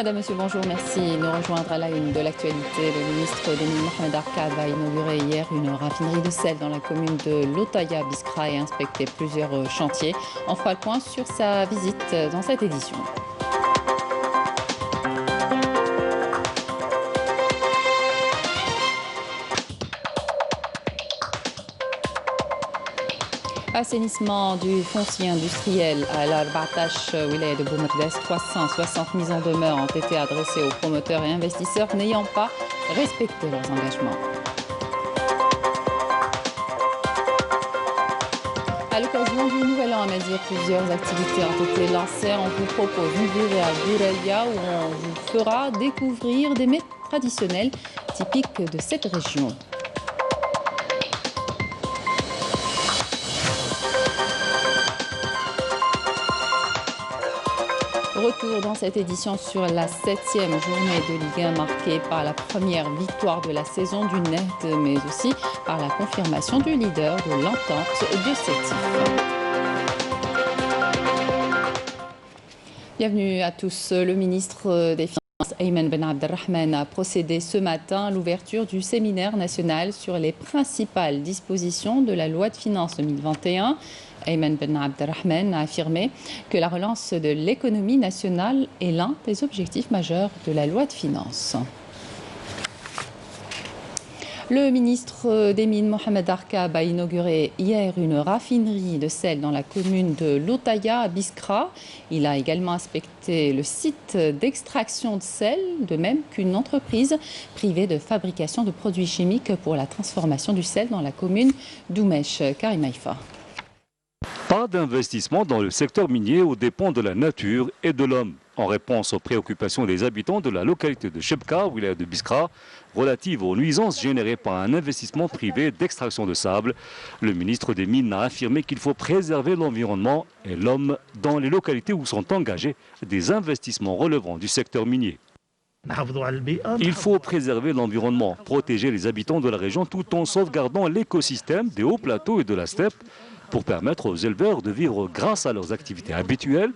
Madame, Monsieur, bonjour, merci. Nous rejoindre à la une de l'actualité. Le ministre d'Emin Mohamed Arkab a inauguré hier une raffinerie de sel dans la commune de Lotaya Biskra et inspecté plusieurs chantiers. On fera le point sur sa visite dans cette édition. Assainissement du foncier industriel à l'Arbatash Wilaya de Boumerdes. 360 mises en demeure ont été adressées aux promoteurs et investisseurs n'ayant pas respecté leurs engagements. À l'occasion du Nouvel An à Mazir, plusieurs activités ont été lancées. On vous propose une virée à Bouraya où on vous fera découvrir des mets traditionnels typiques de cette région. Retour dans cette édition sur la 7e journée de Ligue 1 marquée par la première victoire de la saison du Net, mais aussi par la confirmation du leader de l'entente de Sétif. Bienvenue à tous. Le ministre des Finances, Ayman Ben Abdelrahman, a procédé ce matin à l'ouverture du séminaire national sur les principales dispositions de la loi de finances 2021. Ayman Ben Abdelrahman a affirmé que la relance de l'économie nationale est l'un des objectifs majeurs de la loi de finances. Le ministre des Mines, Mohamed Arkab, a inauguré hier une raffinerie de sel dans la commune de Lotaya à Biskra. Il a également inspecté le site d'extraction de sel, de même qu'une entreprise privée de fabrication de produits chimiques pour la transformation du sel dans la commune d'Oumesh. Karim Haïfa. Pas d'investissement dans le secteur minier aux dépens de la nature et de l'homme. En réponse aux préoccupations des habitants de la localité de Chebka, wilaya de Biskra, relatives aux nuisances générées par un investissement privé d'extraction de sable, le ministre des Mines a affirmé qu'il faut préserver l'environnement et l'homme dans les localités où sont engagés des investissements relevant du secteur minier. Il faut préserver l'environnement, protéger les habitants de la région tout en sauvegardant l'écosystème des hauts plateaux et de la steppe pour permettre aux éleveurs de vivre grâce à leurs activités habituelles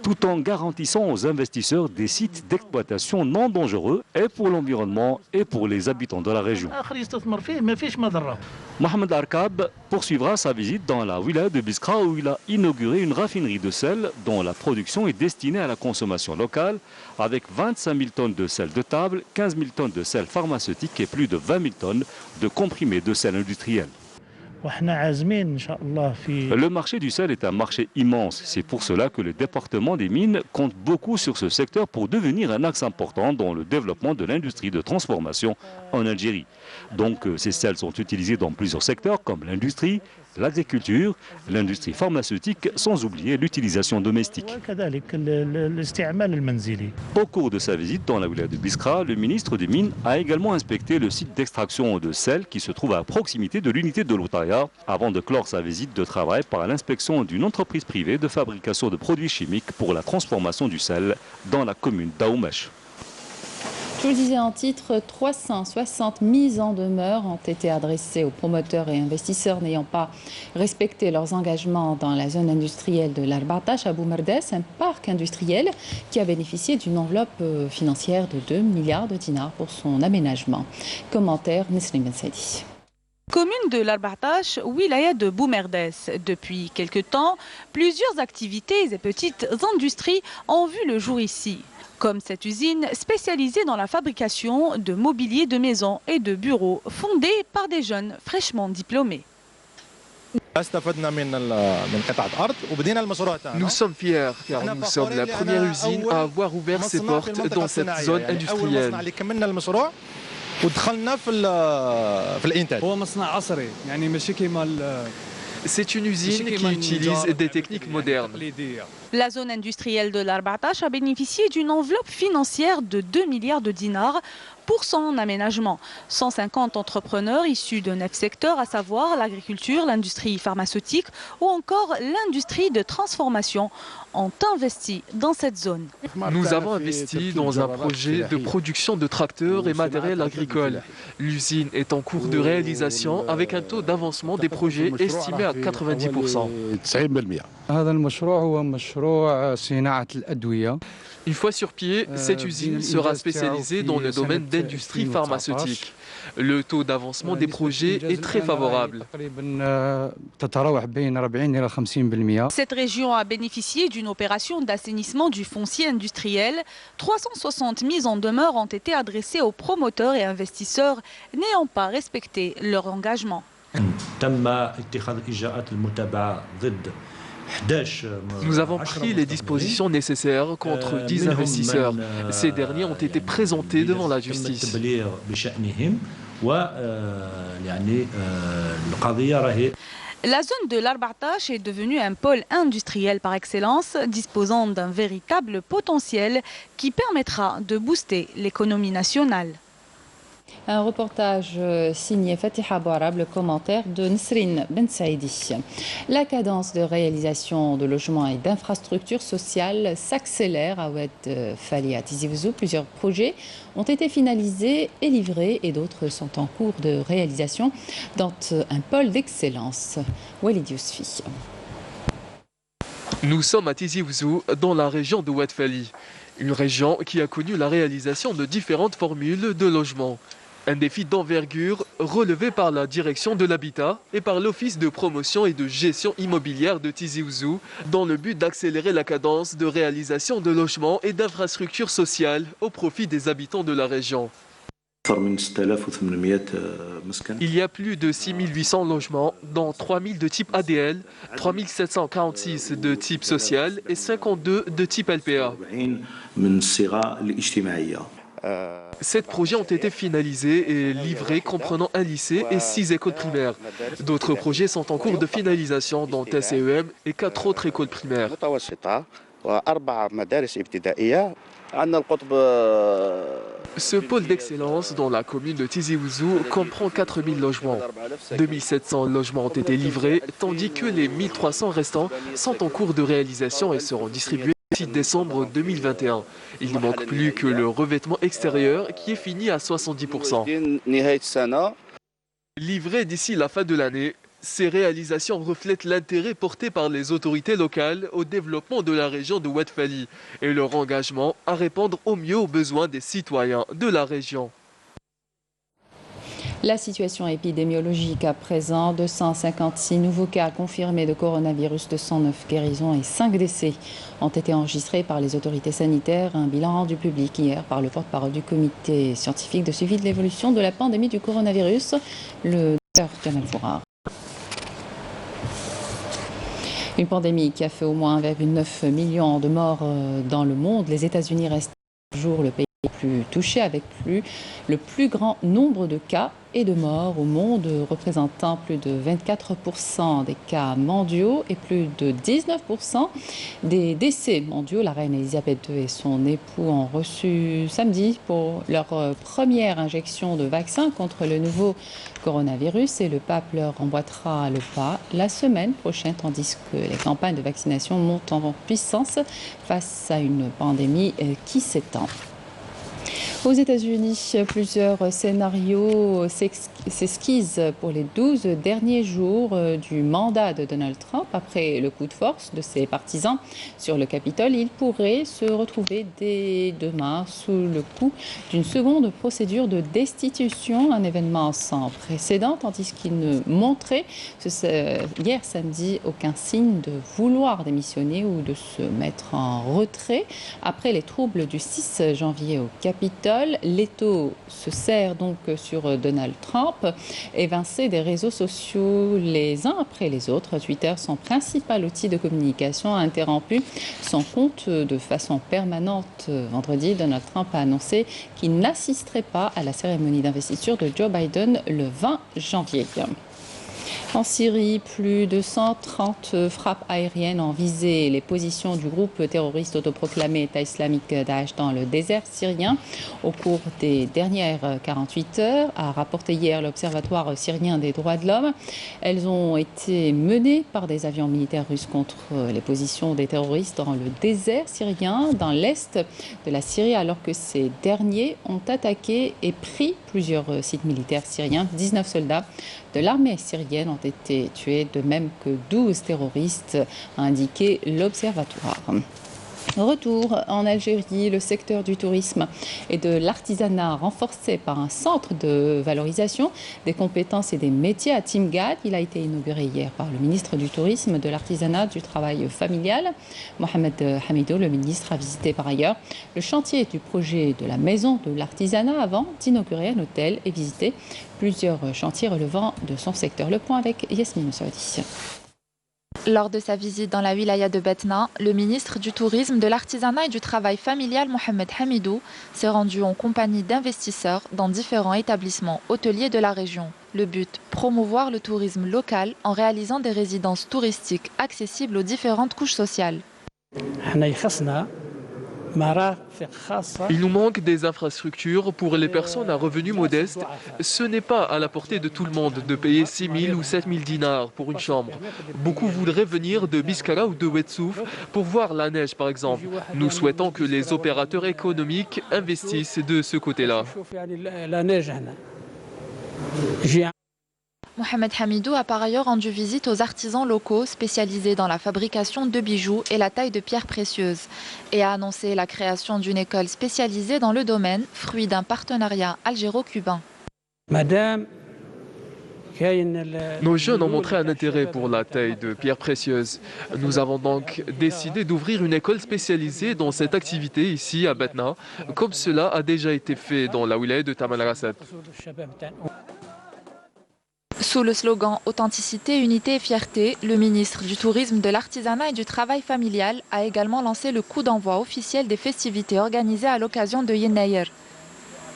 tout en garantissant aux investisseurs des sites d'exploitation non dangereux et pour l'environnement et pour les habitants de la région. Mohamed Arkab poursuivra sa visite dans la wilaya de Biskra où il a inauguré une raffinerie de sel dont la production est destinée à la consommation locale avec 25 000 tonnes de sel de table, 15 000 tonnes de sel pharmaceutique et plus de 20 000 tonnes de comprimés de sel industriel. Le marché du sel est un marché immense. C'est pour cela que le département des mines compte beaucoup sur ce secteur pour devenir un axe important dans le développement de l'industrie de transformation en Algérie. Donc ces sels sont utilisés dans plusieurs secteurs comme l'industrie, l'agriculture, l'industrie pharmaceutique, sans oublier l'utilisation domestique. Au cours de sa visite dans la wilaya de Biskra, le ministre des Mines a également inspecté le site d'extraction de sel qui se trouve à proximité de l'unité de Lotaya avant de clore sa visite de travail par l'inspection d'une entreprise privée de fabrication de produits chimiques pour la transformation du sel dans la commune d'Aoumesh. Je vous le disais en titre, 360 mises en demeure ont été adressées aux promoteurs et investisseurs n'ayant pas respecté leurs engagements dans la zone industrielle de l'Arbatash à Boumerdes, un parc industriel qui a bénéficié d'une enveloppe financière de 2 milliards de dinars pour son aménagement. Commentaire Nesrin Ben Saidi. Commune de l'Arbatash, wilaya de Boumerdes. Depuis quelque temps, plusieurs activités et petites industries ont vu le jour ici. Comme cette usine spécialisée dans la fabrication de mobilier de maison et de bureaux, fondée par des jeunes fraîchement diplômés. Nous sommes fiers car nous sommes la première usine à avoir ouvert ses portes dans cette zone industrielle. C'est une usine qui utilise des techniques modernes. La zone industrielle de l'Arbatash a bénéficié d'une enveloppe financière de 2 milliards de dinars pour son aménagement. 150 entrepreneurs issus de 9 secteurs, à savoir l'agriculture, l'industrie pharmaceutique ou encore l'industrie de transformation, ont investi dans cette zone. Nous avons investi dans un projet de production de tracteurs et matériel agricole. L'usine est en cours de réalisation avec un taux d'avancement des projets estimé à 90%. Une fois sur pied, cette usine sera spécialisée dans le domaine d'industrie pharmaceutique. Le taux d'avancement des projets est très favorable. Cette région a bénéficié d'une opération d'assainissement du foncier industriel. 360 mises en demeure ont été adressées aux promoteurs et investisseurs n'ayant pas respecté leur engagement. Nous avons pris les dispositions nécessaires contre 10 investisseurs. Ces derniers ont été présentés devant la justice. La zone de l'Arbatash est devenue un pôle industriel par excellence, disposant d'un véritable potentiel qui permettra de booster l'économie nationale. Un reportage signé Fatiha Bouarab, le commentaire de Nesrine Ben Saïdi. La cadence de réalisation de logements et d'infrastructures sociales s'accélère à Oued Fali à Tizi Ouzou. Plusieurs projets ont été finalisés et livrés et d'autres sont en cours de réalisation dans un pôle d'excellence. Walid Yousfi. Nous sommes à Tizi Ouzou, dans la région de Oued Fali. Une région qui a connu la réalisation de différentes formules de logement. Un défi d'envergure relevé par la direction de l'habitat et par l'Office de promotion et de gestion immobilière de Tizi Ouzou dans le but d'accélérer la cadence de réalisation de logements et d'infrastructures sociales au profit des habitants de la région. Il y a plus de 6800 logements, dont 3000 de type ADL, 3746 de type social et 52 de type LPA. 7 projets ont été finalisés et livrés, comprenant un lycée et 6 écoles primaires. D'autres projets sont en cours de finalisation, dont SEM et 4 autres écoles primaires. Ce pôle d'excellence dans la commune de Tizi Ouzou comprend 4000 logements. 2700 logements ont été livrés, tandis que les 1300 restants sont en cours de réalisation et seront distribués le 6 décembre 2021. Il ne manque plus que le revêtement extérieur qui est fini à 70%. Livré d'ici la fin de l'année, ces réalisations reflètent l'intérêt porté par les autorités locales au développement de la région de Oued Fali et leur engagement à répondre au mieux aux besoins des citoyens de la région. La situation épidémiologique à présent, 256 nouveaux cas confirmés de coronavirus, 209 guérisons et 5 décès ont été enregistrés par les autorités sanitaires. Un bilan rendu public hier par le porte-parole du comité scientifique de suivi de l'évolution de la pandémie du coronavirus, le Dr Jamal Fourar. Une pandémie qui a fait au moins 1,9 million de morts dans le monde. Les États-Unis restent toujours le pays le plus touché avec le plus grand nombre de cas et de morts au monde, représentant plus de 24% des cas mondiaux et plus de 19% des décès mondiaux. La reine Elisabeth II et son époux ont reçu samedi pour leur première injection de vaccin contre le nouveau coronavirus et le pape leur emboîtera le pas la semaine prochaine, tandis que les campagnes de vaccination montent en puissance face à une pandémie qui s'étend. Aux États-Unis, plusieurs scénarios s'esquissent pour les 12 derniers jours du mandat de Donald Trump. Après le coup de force de ses partisans sur le Capitole, il pourrait se retrouver dès demain sous le coup d'une seconde procédure de destitution, un événement sans précédent, tandis qu'il ne montrait hier samedi aucun signe de vouloir démissionner ou de se mettre en retrait. Après les troubles du 6 janvier au Capitole, l'étau se serre donc sur Donald Trump, évincé des réseaux sociaux les uns après les autres. Twitter, son principal outil de communication, a interrompu son compte de façon permanente. Vendredi, Donald Trump a annoncé qu'il n'assisterait pas à la cérémonie d'investiture de Joe Biden le 20 janvier. En Syrie, plus de 130 frappes aériennes ont visé les positions du groupe terroriste autoproclamé État islamique Daesh dans le désert syrien au cours des dernières 48 heures, a rapporté hier l'Observatoire syrien des droits de l'homme. Elles ont été menées par des avions militaires russes contre les positions des terroristes dans le désert syrien, dans l'est de la Syrie, alors que ces derniers ont attaqué et pris plusieurs sites militaires syriens. 19 soldats de l'armée syrienne ont été tués, de même que 12 terroristes, a indiqué l'Observatoire. Retour en Algérie, le secteur du tourisme et de l'artisanat renforcé par un centre de valorisation des compétences et des métiers à Timgad. Il a été inauguré hier par le ministre du Tourisme, de l'Artisanat, du Travail familial. Mohamed Hamidou, le ministre, a visité par ailleurs le chantier du projet de la Maison de l'Artisanat avant d'inaugurer un hôtel et visiter plusieurs chantiers relevant de son secteur. Le point avec Yasmine Saoudi. Lors de sa visite dans la wilaya de Batna, le ministre du Tourisme, de l'Artisanat et du Travail familial, Mohamed Hamidou, s'est rendu en compagnie d'investisseurs dans différents établissements hôteliers de la région. Le but, promouvoir le tourisme local en réalisant des résidences touristiques accessibles aux différentes couches sociales. Il nous manque des infrastructures pour les personnes à revenus modestes. Ce n'est pas à la portée de tout le monde de payer 6 000 ou 7 000 dinars pour une chambre. Beaucoup voudraient venir de Biskara ou de Ouedsouf pour voir la neige par exemple. Nous souhaitons que les opérateurs économiques investissent de ce côté-là. Mohamed Hamidou a par ailleurs rendu visite aux artisans locaux spécialisés dans la fabrication de bijoux et la taille de pierres précieuses et a annoncé la création d'une école spécialisée dans le domaine, fruit d'un partenariat algéro-cubain. Nos jeunes ont montré un intérêt pour la taille de pierres précieuses. Nous avons donc décidé d'ouvrir une école spécialisée dans cette activité ici à Batna, comme cela a déjà été fait dans la wilaya de Tamanrasset. Sous le slogan « Authenticité, unité et fierté », le ministre du Tourisme, de l'Artisanat et du Travail familial a également lancé le coup d'envoi officiel des festivités organisées à l'occasion de Yenayer.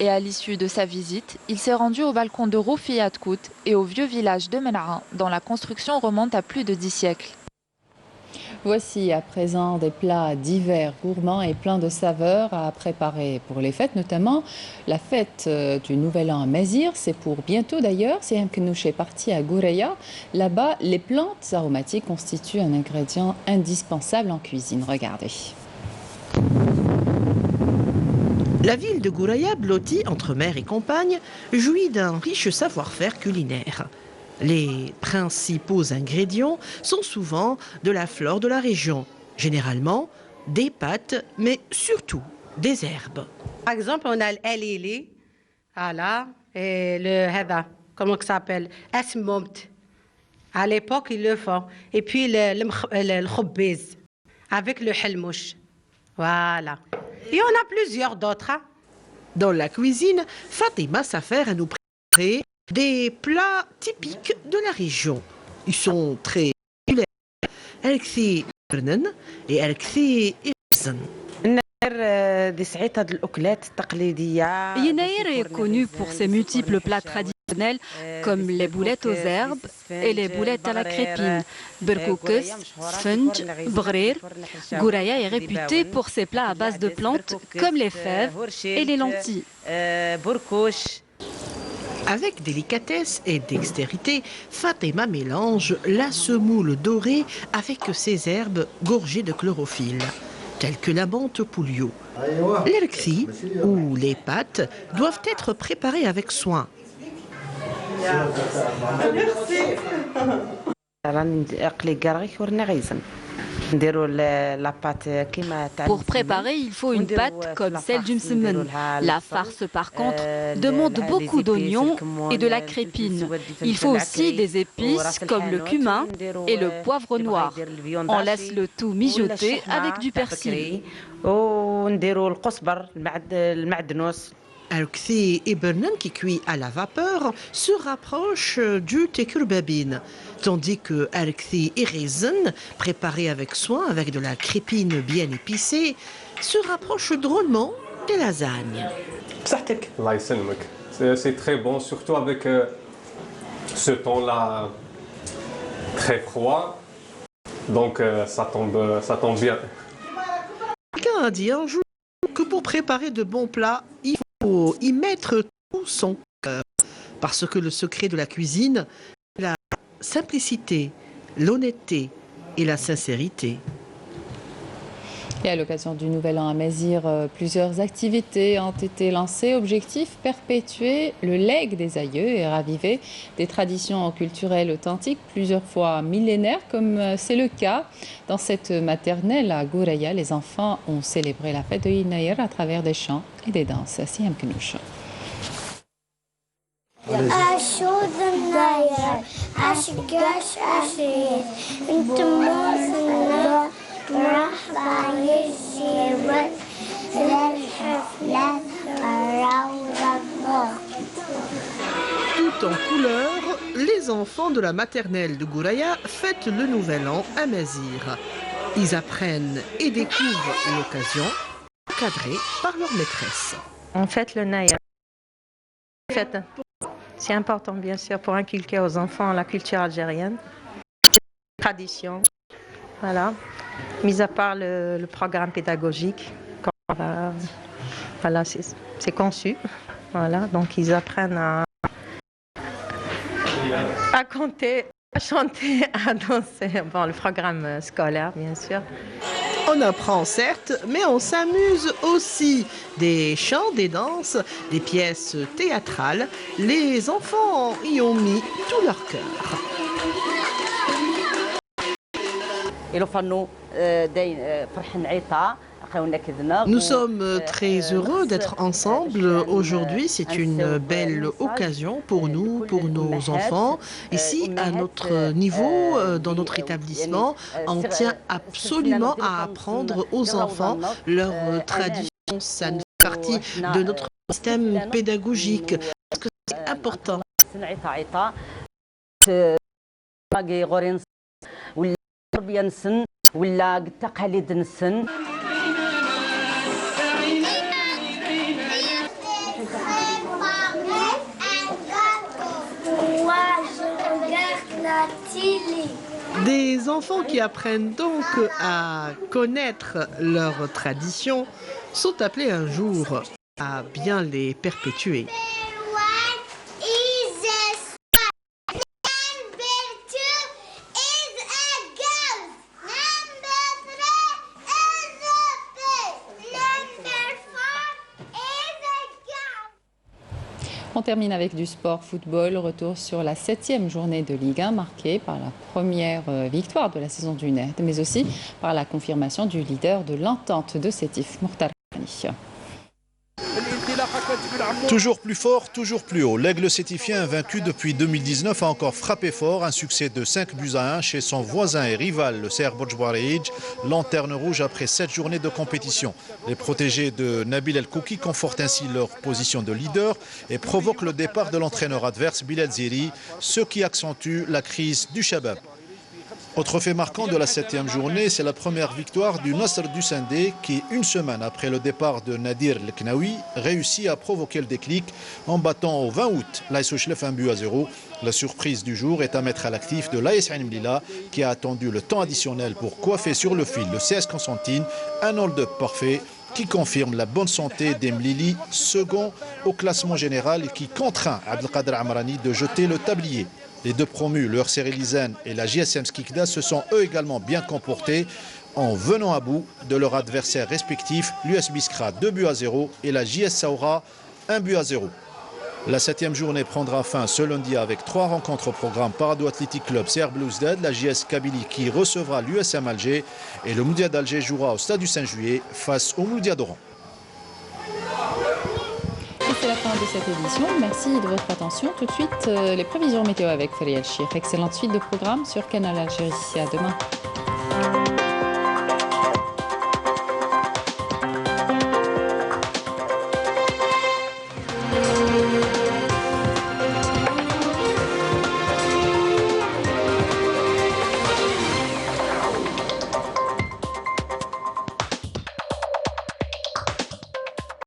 Et à l'issue de sa visite, il s'est rendu au balcon de Roufi Atkout et au vieux village de Menaa, dont la construction remonte à plus de 10 siècles. Voici à présent des plats divers, gourmands et pleins de saveurs à préparer pour les fêtes, notamment la fête du Nouvel An à Mazir. C'est pour bientôt d'ailleurs. C'est un Knouch est parti à Goureya. Là-bas, les plantes aromatiques constituent un ingrédient indispensable en cuisine. Regardez. La ville de Goureya, blottie entre mer et campagne, jouit d'un riche savoir-faire culinaire. Les principaux ingrédients sont souvent de la flore de la région, généralement des pâtes, mais surtout des herbes. Par exemple, on a l'elili, voilà, et le hada, comment ça s'appelle, asmomt. À l'époque, ils le font. Et puis le khobbiz, avec le helmouch. Voilà. Et on a plusieurs d'autres. Hein. Dans la cuisine, Fatima s'affaire à nous préparer des plats typiques de la région. Ils sont très populaires. Elkthi Bernen et Elkthi Irzen. Yenayer est connu pour ses multiples plats traditionnels comme les boulettes aux herbes et les boulettes à la crépine. Berkoukes, Sfunj, Brir. Goureya est réputé pour ses plats à base de plantes comme les fèves et les lentilles. Avec délicatesse et dextérité, Fatima mélange la semoule dorée avec ses herbes gorgées de chlorophylle, telles que la menthe poulio. L'elkthi, ou les pâtes, doivent être préparées avec soin. Pour préparer, il faut une pâte comme celle du msemen. La farce, par contre, demande beaucoup d'oignons et de la crépine. Il faut aussi des épices comme le cumin et le poivre noir. On laisse le tout mijoter avec du persil. Elkthi et Bernen, qui cuit à la vapeur, se rapprochent du tekurbabine, tandis que Elkthi et Rezen, préparés avec soin avec de la crépine bien épicée, se rapprochent drôlement des lasagnes. C'est très bon, surtout avec ce temps-là très froid, donc ça tombe bien. Quelqu'un a dit un jour que pour préparer de bons plats, il faut y mettre tout son cœur. Parce que le secret de la cuisine, c'est la simplicité, l'honnêteté et la sincérité. Et à l'occasion du Nouvel An à Mézir, plusieurs activités ont été lancées. Objectif, perpétuer le legs des aïeux et raviver des traditions culturelles authentiques, plusieurs fois millénaires, comme c'est le cas dans cette maternelle à Gouraya. Les enfants ont célébré la fête de Yinaïr à travers des chants et des danses. Siam Kenouch. Tout en couleur, les enfants de la maternelle de Gouraya fêtent le Nouvel An à Mézir. Ils apprennent et découvrent l'occasion, encadrée par leur maîtresse. On fête le Naïr. C'est important, bien sûr, pour inculquer aux enfants la culture algérienne, la tradition. Voilà. Mis à part le programme pédagogique, voilà, c'est conçu. Voilà, donc ils apprennent à compter, à chanter, à danser. Bon, le programme scolaire, bien sûr. On apprend certes, mais on s'amuse aussi. Des chants, des danses, des pièces théâtrales. Les enfants y ont mis tout leur cœur. Nous sommes très heureux d'être ensemble aujourd'hui. C'est une belle occasion pour nous, pour nos enfants. Ici, à notre niveau, dans notre établissement, on tient absolument à apprendre aux enfants leurs traditions. Ça fait partie de notre système pédagogique. Parce que c'est important. Des enfants qui apprennent donc à connaître leurs traditions sont appelés un jour à bien les perpétuer. On termine avec du sport football. Retour sur la 7e journée de Ligue 1 marquée par la première victoire de la saison du NED, mais aussi par la confirmation du leader de l'entente de Sétif, Mokhtar Hani. Toujours plus fort, toujours plus haut. L'Aigle sétifien, vaincu depuis 2019, a encore frappé fort. Un succès de 5-1 chez son voisin et rival, le CR Bojbarij, lanterne rouge après 7 journées de compétition. Les protégés de Nabil El Kouki confortent ainsi leur position de leader et provoquent le départ de l'entraîneur adverse, Bilal Ziri, ce qui accentue la crise du Shabab. Autre fait marquant de la 7e journée, c'est la première victoire du Nasr du Sindé qui, une semaine après le départ de Nadir El Knaoui, réussit à provoquer le déclic en battant au 20 août l'AS Ochlef 1-0. La surprise du jour est à mettre à l'actif de l'AS Ain Mlila qui a attendu le temps additionnel pour coiffer sur le fil le CS Constantine, un hold-up parfait qui confirme la bonne santé d'Emlili, second au classement général et qui contraint Abdelkader Amrani de jeter le tablier. Les deux promus, le RC Lizen et la JSM Skikda, se sont eux également bien comportés en venant à bout de leurs adversaires respectifs, l'US Biskra 2-0 et la JS Saoura 1-0. La 7e journée prendra fin ce lundi avec 3 rencontres au programme Parado Athletic Club CR Bluesdead, la JS Kabylie qui recevra l'USM Alger et le Moudia d'Alger jouera au stade du 5 juillet face au Moudia d'Oran. C'est la fin de cette édition. Merci de votre attention. Tout de suite, les prévisions météo avec Fariel Chir. Excellente suite de programmes sur Canal Algérie. À demain.